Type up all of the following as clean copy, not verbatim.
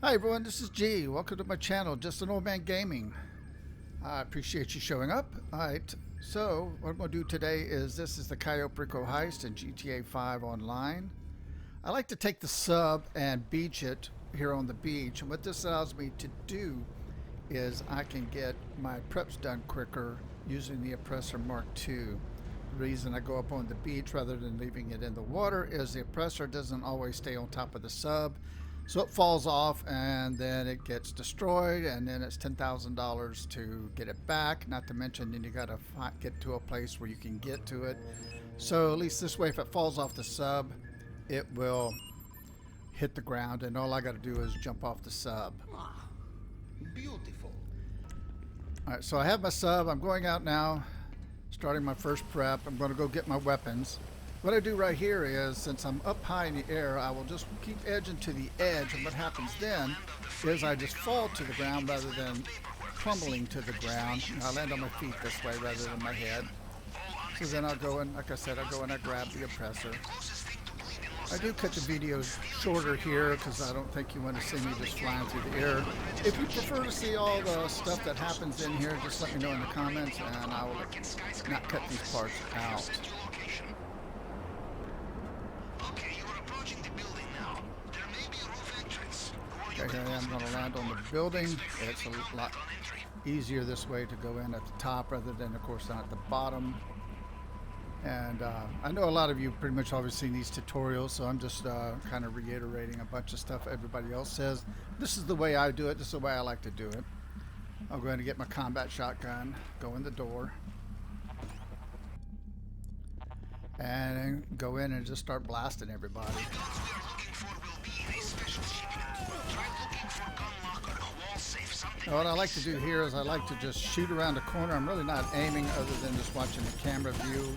Hi everyone, this is G. Welcome to my channel, JustaOldmanGaming. I appreciate you showing up. Alright, so what I'm going to do today is this is the Cayo Perico Heist in GTA 5 online. I like to take the sub and beach it here on the beach, and what this allows me to do is I can get my preps done quicker using the Oppressor Mark II. The reason I go up on the beach rather than leaving it in the water is the Oppressor doesn't always stay on top of the sub. So it falls off and then it gets destroyed, and then it's $10,000 to get it back. Not to mention then you got to get to a place where you can get to it. So at least this way, if it falls off the sub, it will hit the ground, and all I got to do is jump off the sub. Beautiful. All right, so I have my sub. I'm going out now, starting my first prep. I'm going to go get my weapons. What I do right here is, since I'm up high in the air, I will just keep edging to the edge, and what happens then is I just fall to the ground rather than crumbling to the ground. I land on my feet this way rather than my head. So then I'll go in, like I said, I'll go and I grab the Oppressor. I do cut the videos shorter here because I don't think you want to see me just flying through the air. If you prefer to see all the stuff that happens in here, just let me know in the comments and I will not cut these parts out. Okay, here I am going to land on the building. It's a lot easier this way to go in at the top rather than, of course, down at the bottom. And I know a lot of you pretty much already seen these tutorials, so I'm just kind of reiterating a bunch of stuff everybody else says. This is the way I do it. This is the way I like to do it. I'll go ahead and get my combat shotgun, go in the door, and go in and just start blasting everybody. Now what I like to do here is I like to just shoot around the corner. I'm really not aiming other than just watching the camera view,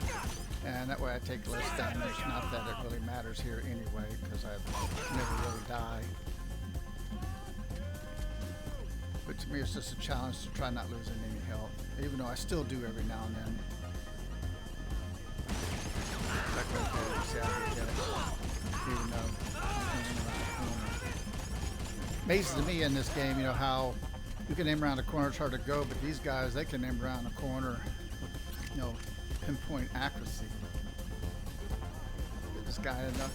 and that way I take less damage. Not that it really matters here anyway, because I never really die. But to me it's just a challenge to try not losing any health, even though I still do every now and then. Like right there, you see I can get it, even though I'm aiming around the corner. Amazing to me in this game, you know, how you can aim around the corner, it's hard to go, but these guys, they can aim around the corner with, you know, pinpoint accuracy. Get this guy in the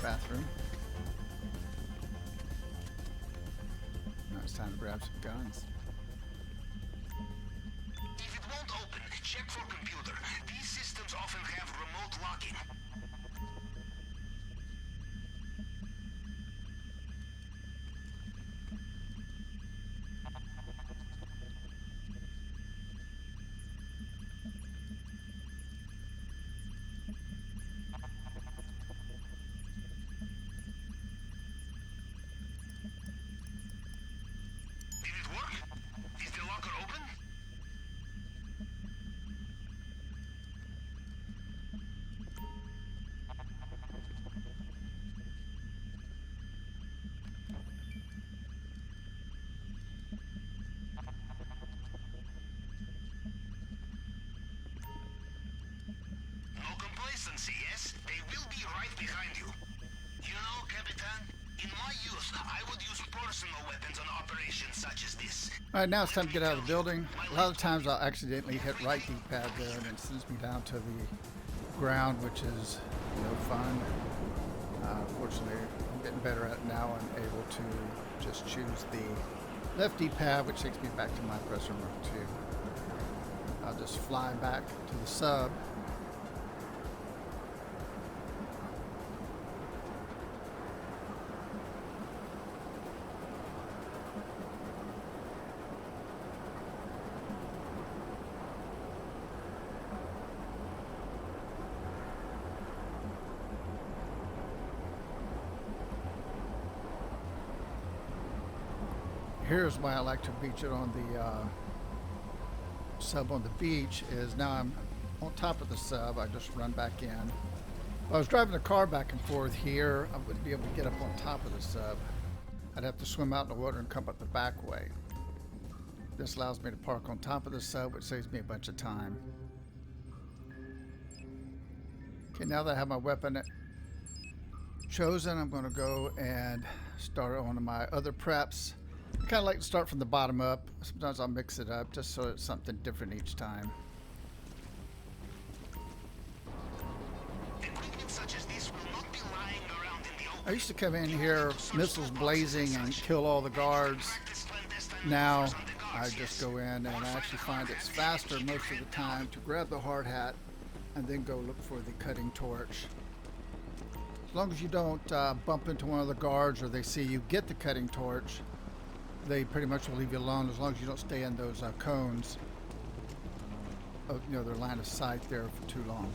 bathroom. Now it's time to grab some guns. If it won't open, check for computer. These systems often have remote locking. Yes, they will be right behind you. You know, Capitan, in my youth, I would use personal weapons on operations such as this. Alright, now it's time to get out of the building. A lot of times I'll accidentally hit right D-pad there and it sends me down to the ground, which is no fun. Fortunately, I'm getting better at it now. I'm able to just choose the left D-pad, which takes me back to my Oppressor Mark II. I'll just fly back to the sub. Here's why I like to beach it on the sub on the beach, is now I'm on top of the sub. I just run back in. If I was driving the car back and forth here, I wouldn't be able to get up on top of the sub. I'd have to swim out in the water and come up the back way. This allows me to park on top of the sub, which saves me a bunch of time. Okay, now that I have my weapon chosen, I'm going to go and start on my other preps. I kind of like to start from the bottom up. Sometimes I'll mix it up just so it's something different each time. I used to come in here, missiles blazing, and kill all the guards. Now I just go in and I actually find it's faster most of the time to grab the hard hat and then go look for the cutting torch. As long as you don't bump into one of the guards or they see you get the cutting torch, they pretty much will leave you alone as long as you don't stay in those cones of, you know, their line of sight there for too long.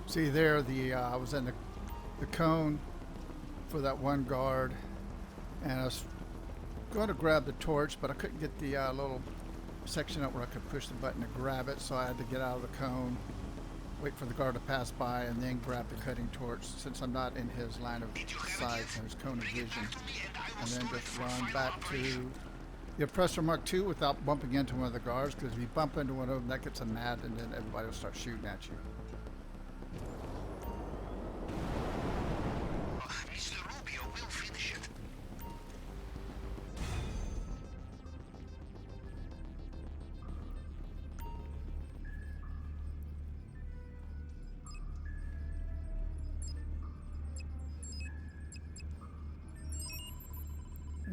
See there, I was in the cone for that one guard, and I was going to grab the torch, but I couldn't get the little section up where I could push the button to grab it, so I had to get out of the cone, wait for the guard to pass by, and then grab the cutting torch, since I'm not in his line of sight, in his cone of vision, and then just run back to the Oppressor Mark II without bumping into one of the guards, because if you bump into one of them, that gets them mad, and then everybody will start shooting at you.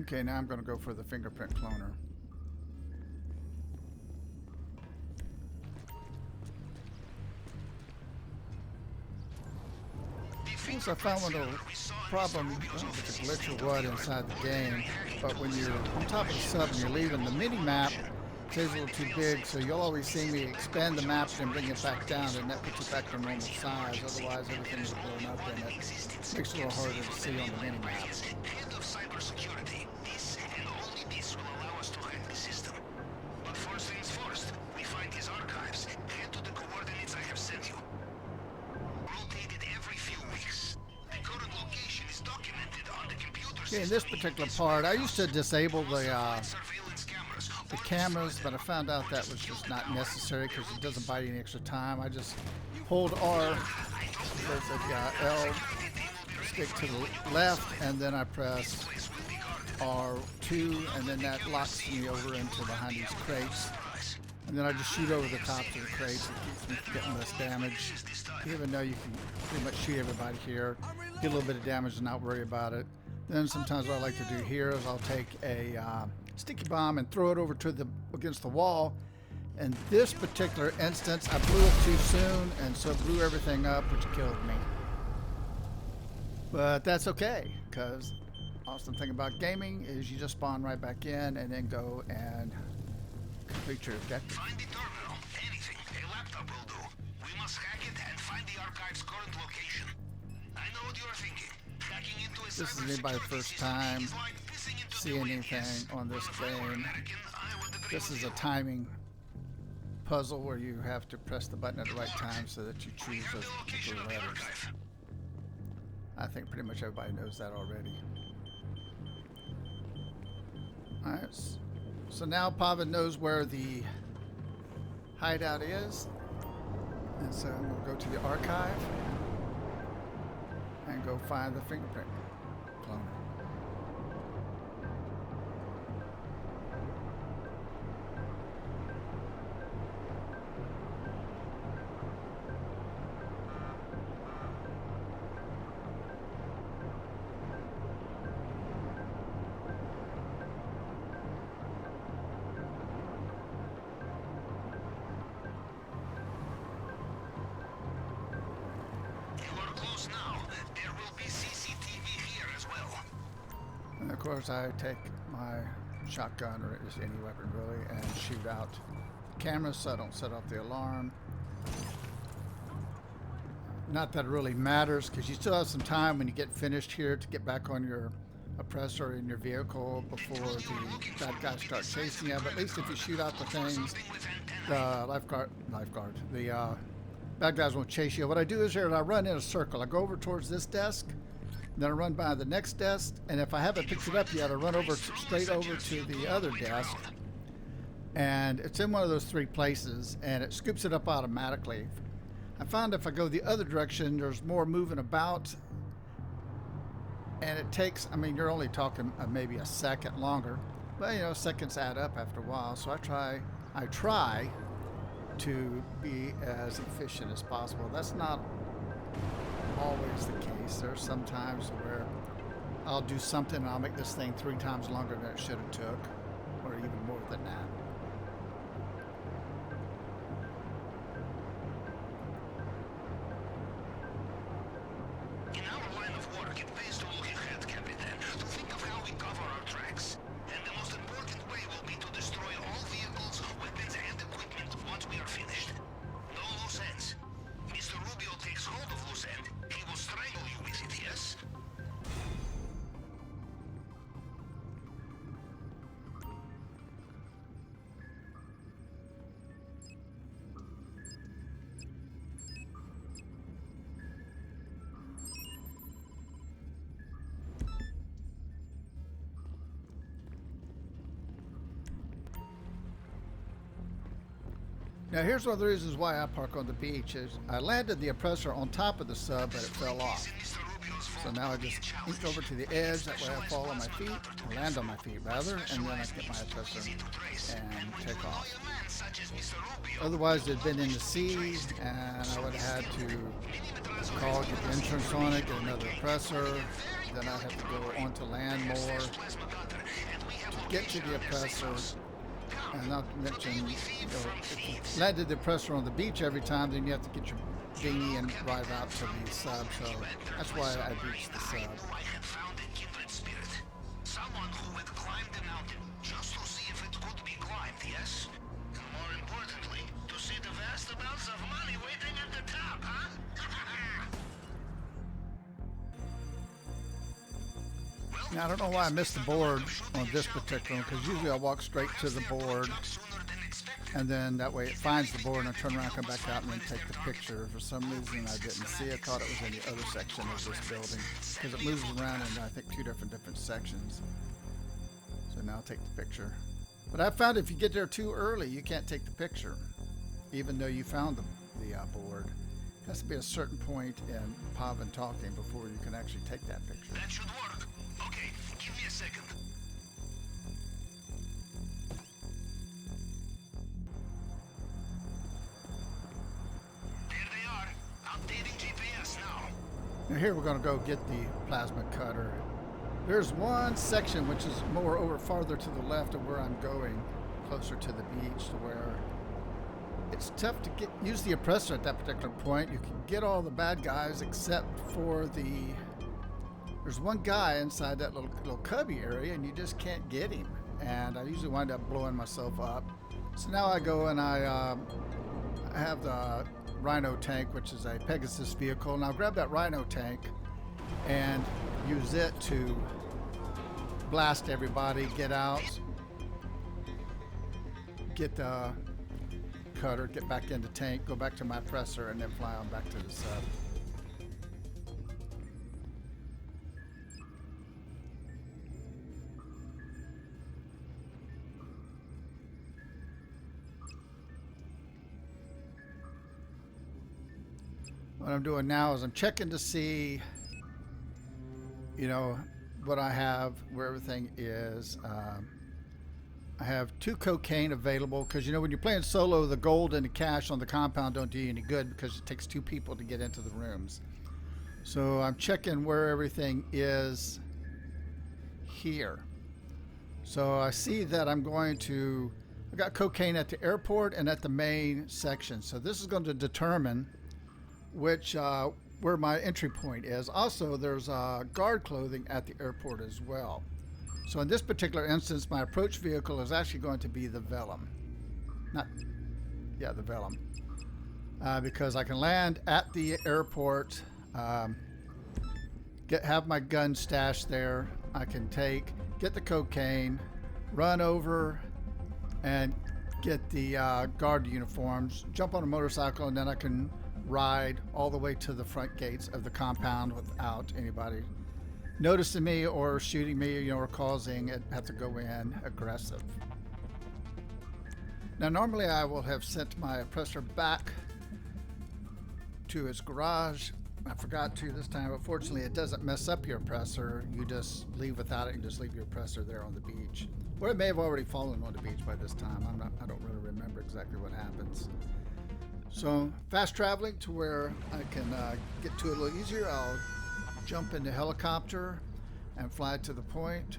Okay, now I'm going to go for the fingerprint cloner. Once I found one of the problem, I don't know if it's a glitch or what inside the game, but when you're on top of the sub and you're leaving, the mini-map stays a little too big, so you'll always see me expand the map and bring it back down, and that puts it back to normal size. Otherwise, everything is blown up in it. Makes it a little harder to see on the mini-map. Okay, in this particular part, I used to disable the cameras, but I found out that was just not necessary because it doesn't buy you any extra time. I just hold R, there's a L, stick to the left, and then I press R2, and then that locks me over into behind these crates. And then I just shoot over the tops of the crates. It keeps me from getting less damage. Even though you can pretty much shoot everybody here, get a little bit of damage and not worry about it. Then sometimes what I like to do here is I'll take a sticky bomb and throw it over to against the wall. In this particular instance, I blew it too soon, and so it blew everything up, which killed me. But that's okay, because the awesome thing about gaming is you just spawn right back in and then go and complete your objective. Find the terminal. Anything. A laptop will do. We must hack it and find the archive's current location. I know what you're thinking. Hacking into a This is anybody's first time seeing anything on this game. This is a timing puzzle where you have to press the button at the right time so that you choose those particular letters. I think pretty much everybody knows that already. Alright, so now Pavan knows where the hideout is. And so I'm going to go to the archive and go find the fingerprint cloner. And of course I take my shotgun or just any weapon really and shoot out the cameras so I don't set off the alarm. Not that it really matters because you still have some time when you get finished here to get back on your oppressor in your vehicle before the bad guys start chasing you. But at least if you shoot out the things, the the bad guys won't chase you. What I do is here, I run in a circle. I go over towards this desk, then I run by the next desk, and if I haven't picked it up yet, I run over straight over to the other desk, and it's in one of those three places, and it scoops it up automatically. I found if I go the other direction, there's more moving about, and it takes, I mean, you're only talking maybe a second longer, but you know, seconds add up after a while. So I try to be as efficient as possible. That's not always the case. There's some times where I'll do something and I'll make this thing 3 times longer than it should have took, or even more than that. Now here's one of the reasons why I park on the beach is I landed the oppressor on top of the sub, but it fell off. So now I just ink over to the edge, that way I fall on my feet, or land on my feet rather, and then I get my oppressor and take off. Otherwise it'd been in the sea, and I would have had to call, get the insurance on it, get another oppressor, then I'd have to go onto land more to get to the oppressor. And not to mention, you know, if you landed the oppressor on the beach every time, then you have to get your dinghy and drive out to the sub. So that's why I beached the sub. Someone who had climbed the mountain just to see if it could be climbed, yes? And more importantly, to see the vast amounts of money waiting at the top, huh? Now, I don't know why I missed the board on this particular one, because usually I walk straight to the board, and then that way it finds the board, and I turn around, come back out, and then take the picture. For some reason, I didn't see it. I thought it was in the other section of this building, because it moves around in, I think, 2 different sections. So now I'll take the picture. But I found if you get there too early, you can't take the picture, even though you found the board. It has to be a certain point in POV and talking before you can actually take that picture. That should work. Okay, give me a second. There they are. Updating GPS now. Now here we're going to go get the plasma cutter. There's one section which is more over farther to the left of where I'm going, closer to the beach, to where it's tough to use the oppressor at that particular point. You can get all the bad guys except for there's one guy inside that little cubby area, and you just can't get him. And I usually wind up blowing myself up. So now I go and I have the Rhino tank, which is a Pegasus vehicle, and I'll grab that Rhino tank and use it to blast everybody, get out, get the cutter, get back in the tank, go back to my oppressor, and then fly on back to the sub. What I'm doing now is I'm checking to see, you know, what I have, where everything is. I have 2 cocaine available because, you know, when you're playing solo, the gold and the cash on the compound don't do you any good because it takes 2 people to get into the rooms. So I'm checking where everything is here. So I see that I got cocaine at the airport and at the main section. So this is going to determine where my entry point is. Also, there's guard clothing at the airport as well. So in this particular instance, my approach vehicle is actually going to be the Velum. The Velum. Because I can land at the airport, have my gun stashed there. I can get the cocaine, run over and get the guard uniforms, jump on a motorcycle, and then I can ride all the way to the front gates of the compound without anybody noticing me or shooting me, or causing it have to go in aggressive. Now, normally I will have sent my oppressor back to his garage. I forgot to this time, but fortunately it doesn't mess up your oppressor. You just leave without it and just leave your oppressor there on the beach. Or it may have already fallen on the beach by this time. I don't really remember exactly what happens. So fast traveling to where I can get to it a little easier. I'll jump in the helicopter and fly to the point.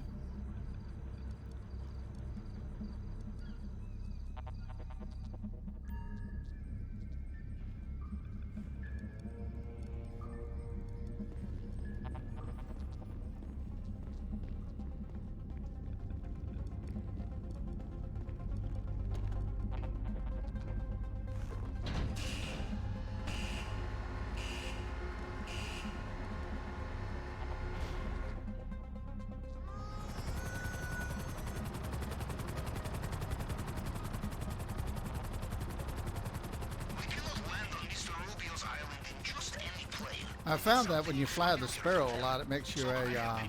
I found that when you fly the Sparrow a lot, it makes you a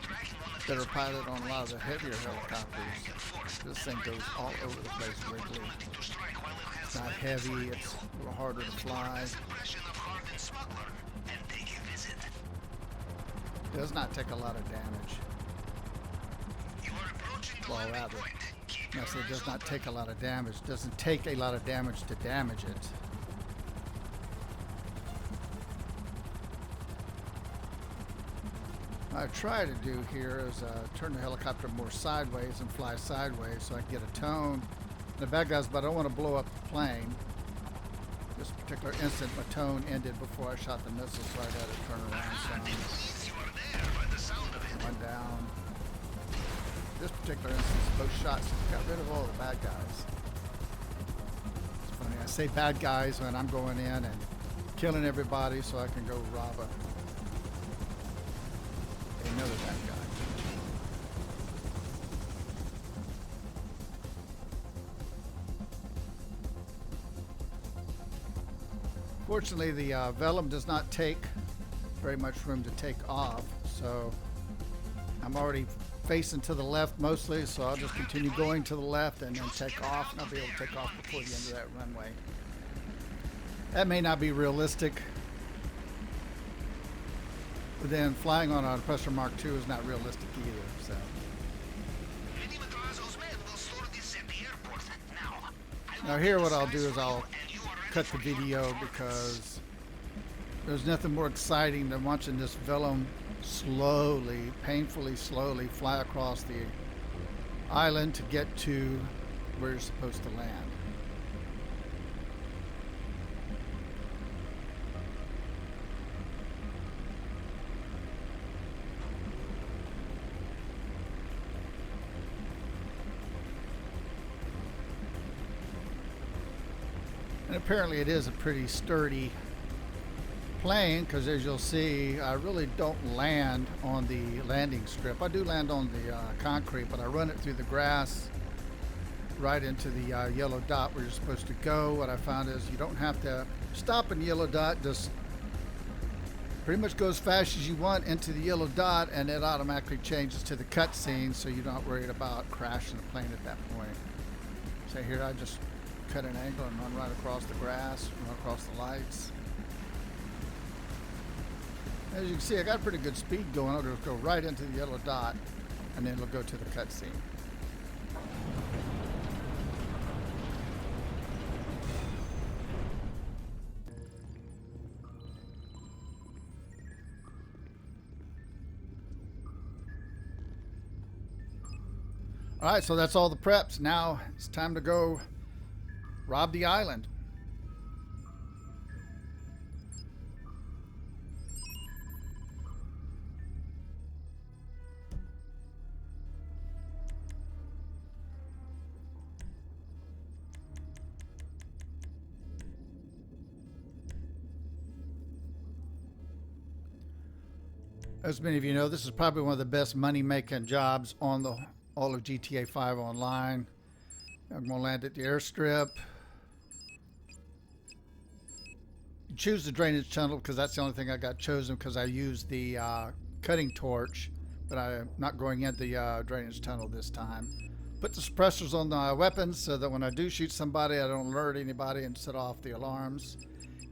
better pilot on a lot of the heavier helicopters. This thing goes all over the place wiggly. It's not heavy, it's a little harder to fly. It does not take a lot of damage. Well, rather, yes, it does not take a lot of damage. It doesn't take a lot of damage to damage it. What I try to do here is turn the helicopter more sideways and fly sideways so I can get a tone. The bad guys, but I don't want to blow up the plane. This particular instant, my tone ended before I shot the missile, so I got to turn around some. One down. This particular instance, both shots got rid of all the bad guys. It's funny, I say bad guys when I'm going in and killing everybody so I can go rob another bad guy. Fortunately, the Velum does not take very much room to take off, so I'm already facing to the left mostly, so I'll just continue going to the left and then take off, and I'll be able to take off before the end of that runway. That may not be realistic. But then flying on an Oppressor Mark II is not realistic either, so. Now here what I'll do is I'll cut the video because there's nothing more exciting than watching this Velum slowly, painfully slowly fly across the island to get to where you're supposed to land. And apparently it is a pretty sturdy plane because, as you'll see, I really don't land on the landing strip. I do land on the concrete, but I run it through the grass right into the yellow dot where you're supposed to go. What I found is you don't have to stop in the yellow dot, just pretty much go as fast as you want into the yellow dot, and it automatically changes to the cutscene, so you're not worried about crashing the plane at that point. So here I just cut an angle and run right across the grass, run across the lights. As you can see, I got pretty good speed going. I'll just go right into the yellow dot, and then it'll go to the cutscene. All right, so that's all the preps. Now it's time to go rob the island. As many of you know, this is probably one of the best money-making jobs on all of GTA 5 Online. I'm going to land at the airstrip. You choose the drainage tunnel because that's the only thing I got chosen because I used the cutting torch, but I'm not going in the drainage tunnel this time. Put the suppressors on the weapons so that when I do shoot somebody, I don't alert anybody and set off the alarms.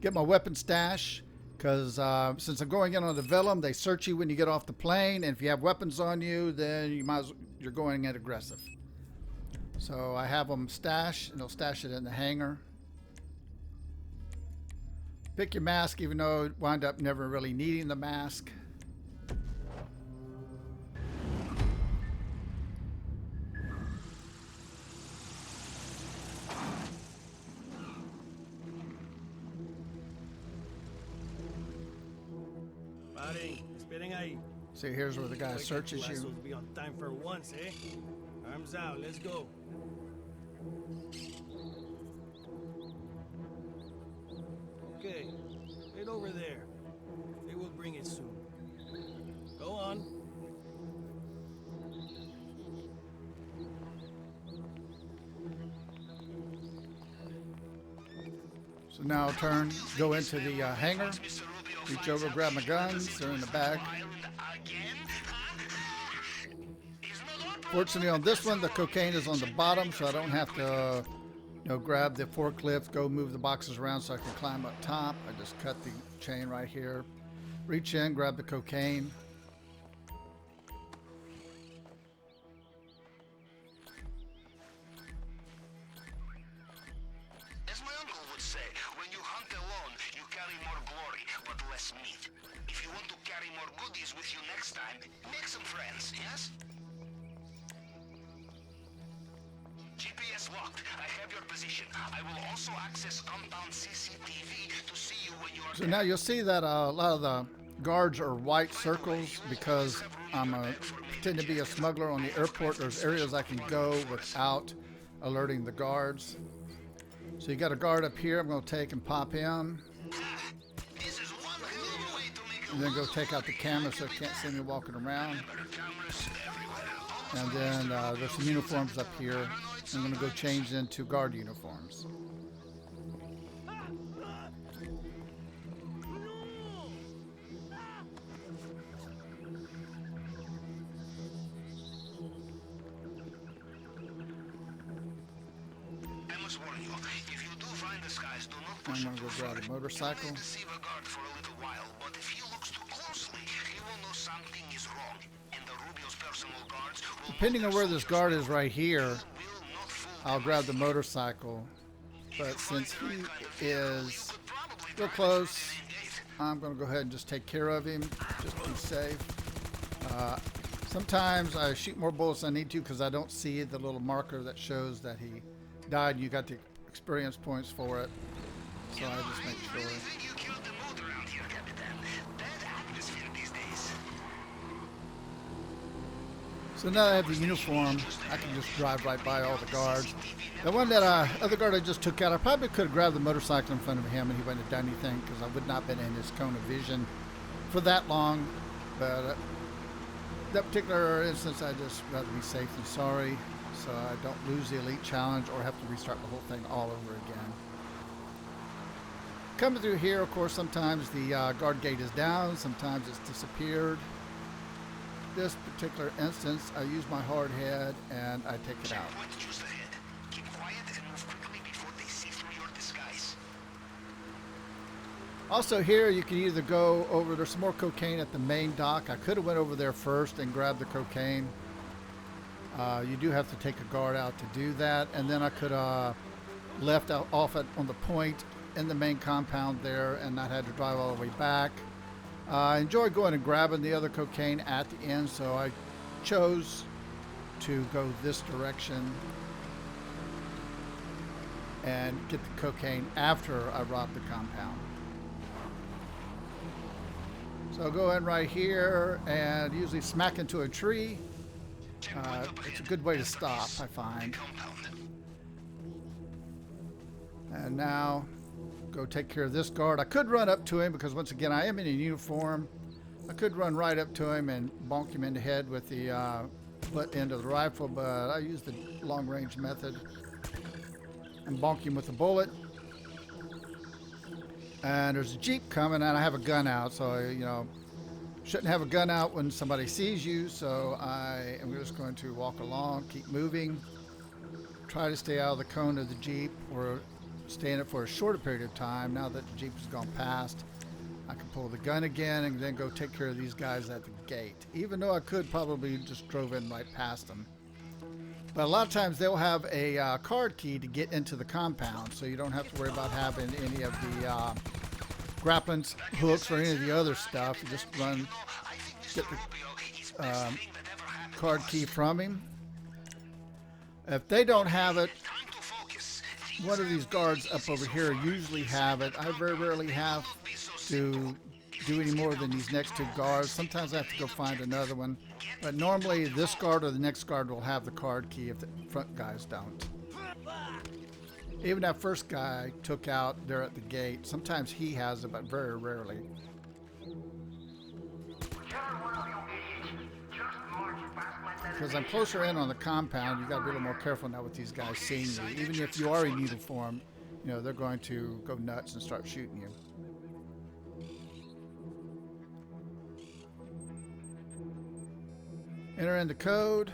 Get my weapon stash because since I'm going in on the Vellum, they search you when you get off the plane, and if you have weapons on you, then you're going in aggressive. So I have them stashed, and they'll stash it in the hangar. Pick your mask, even though you wind up never really needing the mask. See, here's where the guy searches you. Be on time for once, eh? Arms out, let's go. Okay, right over there. They will bring it soon. Go on. So now I'll go into the hangar, reach over, grab my guns. They're in the bag. Fortunately, on this one, the cocaine is on the bottom, so I don't have to, grab the forklift, go move the boxes around so I can climb up top. I just cut the chain right here, reach in, grab the cocaine. As my uncle would say, when you hunt alone, you carry more glory, but less meat. If you want to carry more goodies with you next time, make some friends, yes? GPS locked. I have your position. I will also access compound CCTV to see you when you are. So now you'll see that a lot of the guards are white circles because I'm pretend to be a smuggler on the airport. There's areas I can go without alerting the guards. So you got a guard up here. I'm going to take and pop him. And then go take out the camera so they can't see me walking around. And then there's some uniforms up here. I'm going to go change into guard uniforms. I must warn you, if you do find this guy, do not push I'm going to go grab a motorcycle. deceive a guard for a little while, but if he looks too closely, he will know something is wrong, and the Rubio's personal guards will. Depending on where this guard is right here, I'll grab the motorcycle. But since he is real close, I'm going to go ahead and just take care of him, just to be safe. Sometimes I shoot more bullets than I need to because I don't see the little marker that shows that he died and you got the experience points for it. So I just make sure. So now that I have the uniform, I can just drive right by all the guards. The one that other guard I just took out, I probably could have grabbed the motorcycle in front of him and he wouldn't have done anything because I would not have been in his cone of vision for that long. But that particular instance, I just rather be safe than sorry, so I don't lose the elite challenge or have to restart the whole thing all over again. Coming through here, of course, sometimes the guard gate is down, sometimes it's disappeared. This particular instance, I use my hard head and I take it out. Also here, you can either go over, there's some more cocaine at the main dock. I could have went over there first and grabbed the cocaine. You do have to take a guard out to do that. And then I could have left off on the point in the main compound there and not had to drive all the way back. I enjoy going and grabbing the other cocaine at the end, so I chose to go this direction and get the cocaine after I robbed the compound. So I'll go in right here and usually smack into a tree. It's a good way to stop, I find. And now go take care of this guard. I could run up to him because once again I am in a uniform, I could run right up to him and bonk him in the head with the butt end of the rifle, but I use the long-range method and bonk him with a bullet. And there's a Jeep coming, and I have a gun out, so you know, shouldn't have a gun out when somebody sees you. So I am just going to walk along, keep moving, try to stay out of the cone of the Jeep, or stay in it for a shorter period of time. Now that the Jeep has gone past, I can pull the gun again and then go take care of these guys at the gate, even though I could probably just drove in right past them. But a lot of times they'll have a card key to get into the compound, so you don't have to worry about having any of the grappling hooks or any of the other stuff. You just run, get the card key from him. If they don't have it, one of these guards up over here usually have it. I very rarely have to do any more than these next two guards. Sometimes I have to go find another one, but normally this guard or the next guard will have the card key if the front guys don't. Even that first guy took out there at the gate, sometimes he has it, but very rarely. Because I'm closer in on the compound, you got to be a little more careful now with these guys seeing you. Even if you are in uniform, you know, they're going to go nuts and start shooting you. Enter in the code.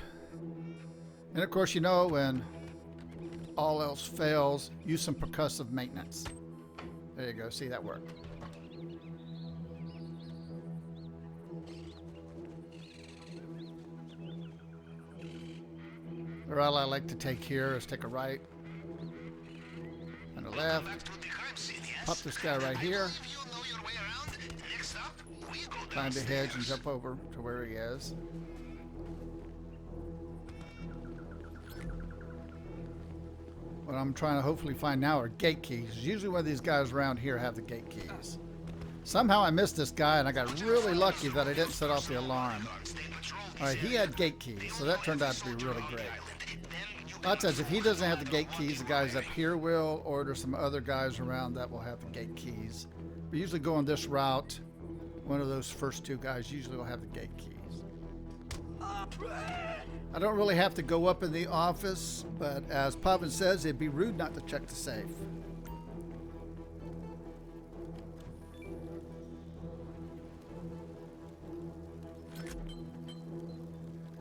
And of course, you know, when all else fails, use some percussive maintenance. There you go. See, that worked. The route I like to take here is take a right and a left. Pop this guy right here. Climb the hedge and jump over to where he is. What I'm trying to hopefully find now are gate keys. Usually one of these guys around here have the gate keys. Somehow I missed this guy and I got really lucky that I didn't set off the alarm. Alright, he had gate keys, so that turned out to be really great. A lot of times if he doesn't have the gate keys, the guys up here will, or there's some other guys around that will have the gate keys. But usually going this route, one of those first two guys usually will have the gate keys. I don't really have to go up in the office, but as Pavan says, it'd be rude not to check the safe.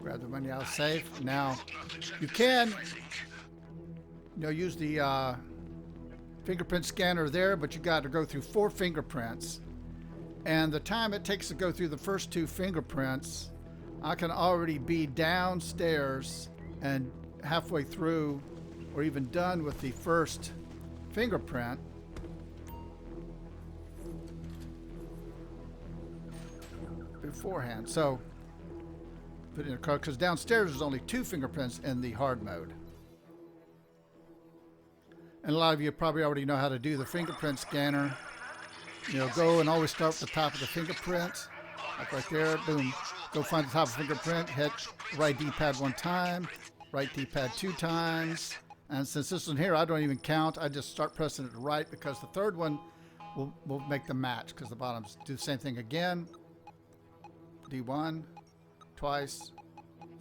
Grab the money out of the safe. Now, you can, use the fingerprint scanner there, but you got to go through 4 fingerprints. And the time it takes to go through the first 2 fingerprints, I can already be downstairs and halfway through or even done with the first fingerprint. Beforehand. So put it in a card, because downstairs there's only 2 fingerprints in the hard mode. And a lot of you probably already know how to do the fingerprint scanner. Go and always start with the top of the fingerprint. Like right there, boom. Go find the top of the fingerprint, hit right D-pad 1 time, right D-pad 2 times. And since this one here, I don't even count. I just start pressing it right because the third one will make the match, because the bottoms do the same thing again. D1, twice,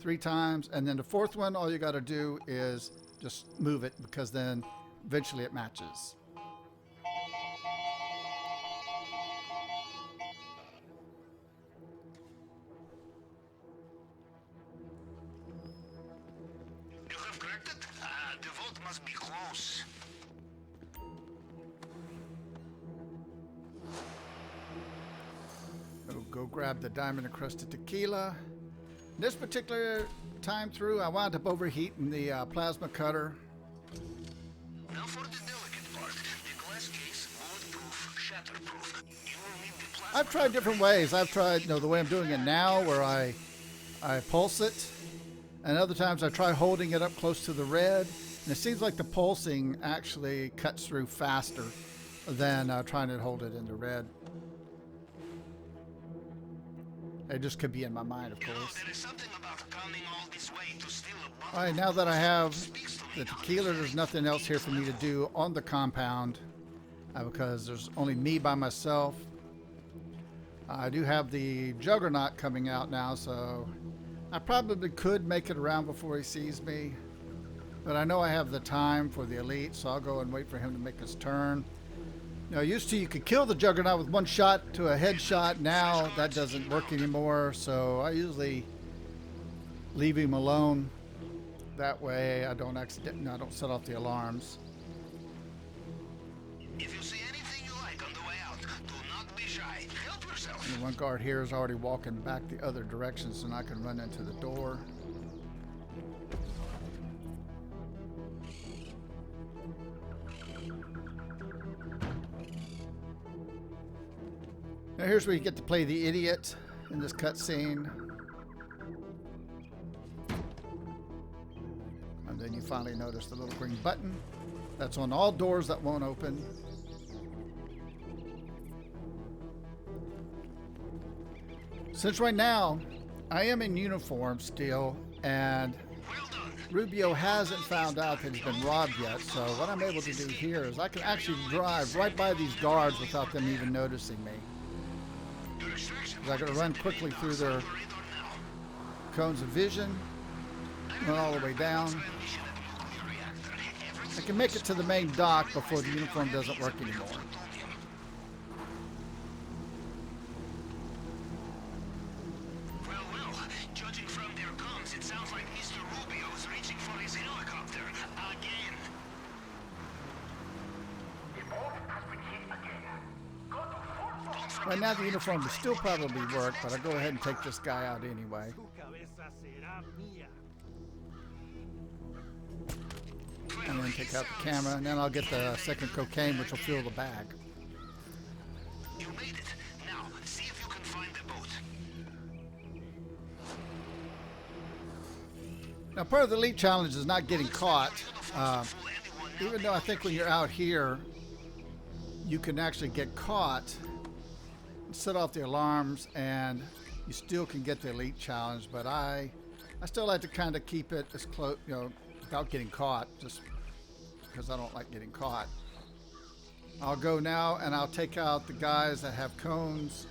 3 times. And then the fourth one, all you got to do is just move it, because then eventually it matches. Be close. Go grab the diamond encrusted tequila. This particular time through, I wound up overheating the plasma cutter. Now for the delicate part, the glass case, bulletproof, shatterproof. You will need the plasma. I've tried different ways. I've tried, the way I'm doing it now, where I pulse it, and other times I try holding it up close to the red. And it seems like the pulsing actually cuts through faster than trying to hold it in the red. It just could be in my mind, of course. There is something about coming all this way to steal a bottle. All right, now that I have the tequila, there's nothing else here for me to do on the compound because there's only me by myself. I do have the Juggernaut coming out now, so I probably could make it around before he sees me. But I know I have the time for the Elite, so I'll go and wait for him to make his turn. Now, used to you could kill the Juggernaut with one shot to a headshot. Now that doesn't work anymore, so I usually leave him alone. That way I don't set off the alarms. If you see anything you like on the way out, do not be shy. Help yourself. And one guard here is already walking back the other direction, so I can run into the door. Now here's where you get to play the idiot in this cutscene. And then you finally notice the little green button. That's on all doors that won't open. Since right now, I am in uniform still, and Rubio hasn't found out that he's been robbed yet, so what I'm able to do here is I can actually drive right by these guards without them even noticing me. I gotta run quickly through their cones of vision, run all the way down. I can make it to the main dock before the uniform doesn't work anymore. Well, judging from their comms, it sounds like Mr. Rubio is reaching for his helicopter again. Right now the uniform will still probably work, but I'll go ahead and take this guy out anyway. And then take out the camera, and then I'll get the second cocaine, which will fill the bag. You made it. Now, see if you can find the boat. Now, part of the Elite Challenge is not getting caught. Even though I think when you're out here, you can actually get caught, set off the alarms, and you still can get the Elite Challenge. But I still like to kind of keep it as close, you know, without getting caught, just because I don't like getting caught. I'll go now and I'll take out the guys that have cones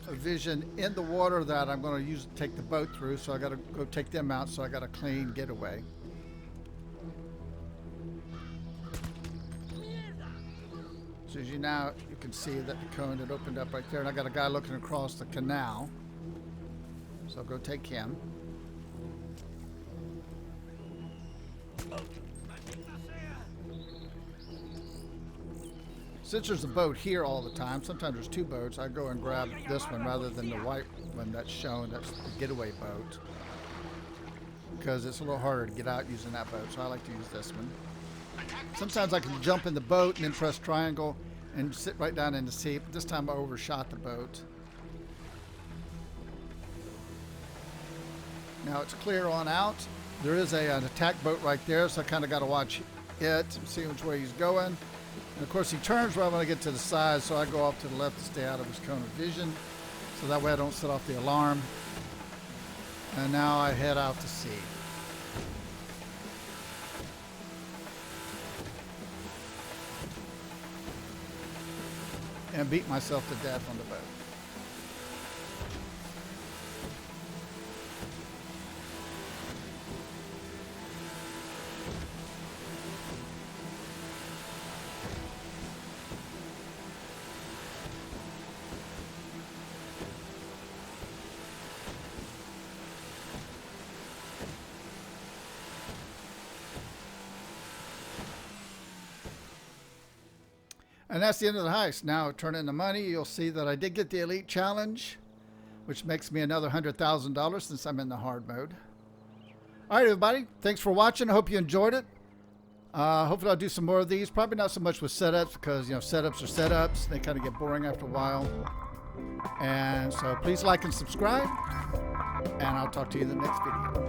of vision in the water that I'm going to use to take the boat through, so I got to go take them out, so I got a clean getaway. So as you can see that the cone had opened up right there, and I got a guy looking across the canal, so I'll go take him. Since there's a boat here all the time, sometimes there's two boats, I go and grab this one rather than the white one that's shown, that's the getaway boat. Because it's a little harder to get out using that boat, so I like to use this one. Sometimes I can jump in the boat and then press triangle and sit right down in the seat, but this time I overshot the boat. Now it's clear on out. There is an attack boat right there, so I kind of got to watch it and see which way he's going. And of course he turns right when I get to the side, so I go off to the left to stay out of his cone of vision, so that way I don't set off the alarm. And now I head out to sea. And beat myself to death on the boat. And that's the end of the heist. Now turn in the money. You'll see that I did get the Elite Challenge, which makes me another $100,000 since I'm in the hard mode. All right, everybody. Thanks for watching. I hope you enjoyed it. Hopefully I'll do some more of these. Probably not so much with setups because, you know, setups are setups. They kind of get boring after a while. And so please like and subscribe. And I'll talk to you in the next video.